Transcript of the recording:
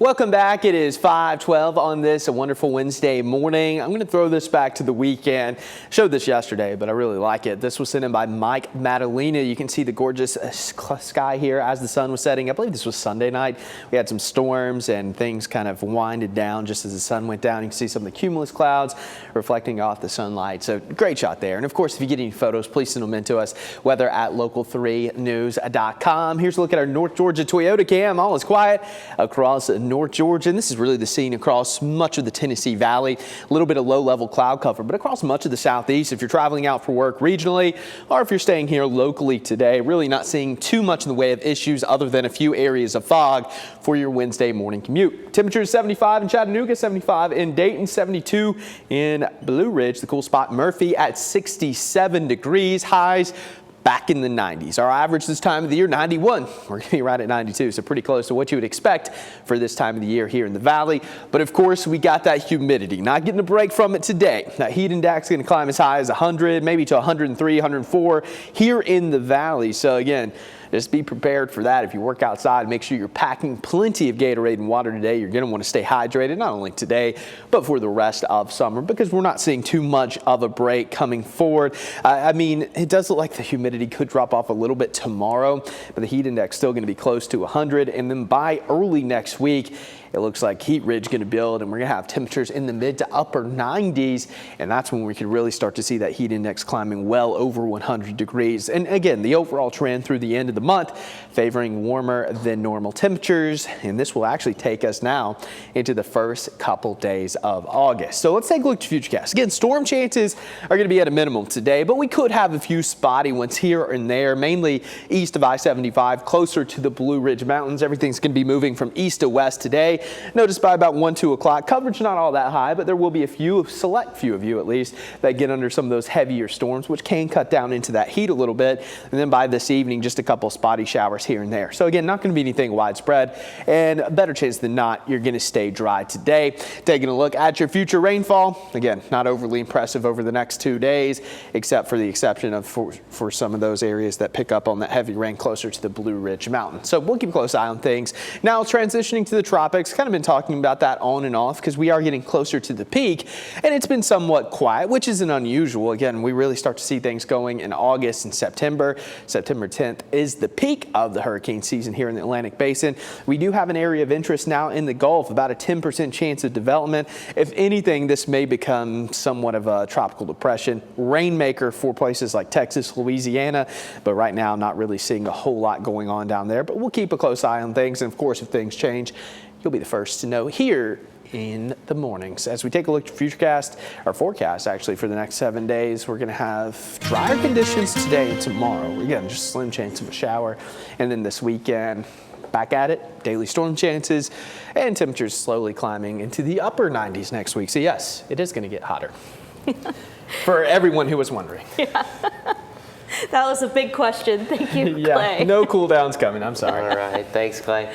Welcome back. It is 5:12 on this a wonderful Wednesday morning. I'm going to throw this back to the weekend. Showed this yesterday, but I really like it. This was sent in by Mike Madalena. You can see the gorgeous sky here as the sun was setting. I believe this was Sunday night. We had some storms and things kind of winded down just as the sun went down. You can see some of the cumulus clouds reflecting off the sunlight. So great shot there. And of course, if you get any photos, please send them in to us, weather at local3news.com. Here's a look at our North Georgia Toyota cam. All is quiet across North Georgia, and this is really the scene across much of the Tennessee Valley. A little bit of low-level cloud cover, but across much of the southeast, if you're traveling out for work regionally or if you're staying here locally today, really not seeing too much in the way of issues other than a few areas of fog for your Wednesday morning commute. Temperatures 75 in Chattanooga, 75 in Dayton, 72 in Blue Ridge. The cool spot Murphy at 67 degrees. Highs back in the 90s. Our average this time of the year, 91. We're going to be right at 92, so pretty close to what you would expect for this time of the year here in the valley. But of course, we got that humidity. Not getting a break from it today. That heat index is going to climb as high as 100, maybe to 103, 104 here in the valley. So again, just be prepared for that. If you work outside, make sure you're packing plenty of Gatorade and water today. You're going to want to stay hydrated, not only today, but for the rest of summer, because we're not seeing too much of a break coming forward. I mean, it does look like the humidity could drop off a little bit tomorrow, but the heat index still going to be close to 100. And then by early next week, it looks like heat ridge going to build, and we're going to have temperatures in the mid to upper 90s, and that's when we could really start to see that heat index climbing well over 100 degrees. And again, the overall trend through the end of the month favoring warmer than normal temperatures, and this will actually take us now into the first couple days of August. So let's take a look at Futurecast. Again, storm chances are going to be at a minimum today, but we could have a few spotty ones here and there, mainly east of I-75, closer to the Blue Ridge Mountains. Everything's going to be moving from east to west today. Notice by about 1, 2 o'clock, coverage not all that high, but there will be a select few of you at least, that get under some of those heavier storms, which can cut down into that heat a little bit. And then by this evening, just a couple spotty showers here and there. So again, not going to be anything widespread, and a better chance than not, you're going to stay dry today. Taking a look at your future rainfall, again, not overly impressive over the next 2 days, except for the exception of for some of those areas that pick up on that heavy rain closer to the Blue Ridge Mountain. So we'll keep a close eye on things. Now transitioning to the tropics. Kind of been talking about that on and off because we are getting closer to the peak, and it's been somewhat quiet, which isn't unusual. Again, we really start to see things going in August and September. September 10th is the peak of the hurricane season here in the Atlantic Basin. We do have an area of interest now in the Gulf, about a 10% chance of development. If anything, this may become somewhat of a tropical depression, rainmaker for places like Texas, Louisiana, but right now not really seeing a whole lot going on down there. But we'll keep a close eye on things, and of course, if things change, you'll be the first to know here in the mornings. As we take a look at Futurecast, our forecast actually for the next 7 days, we're going to have drier conditions today and tomorrow. Again, just a slim chance of a shower. And then this weekend, back at it, daily storm chances, and temperatures slowly climbing into the upper 90s next week. So yes, it is going to get hotter. For everyone who was wondering. Yeah. That was a big question. Thank you, Clay. Yeah, no cool downs coming. I'm sorry. All right. Thanks, Clay.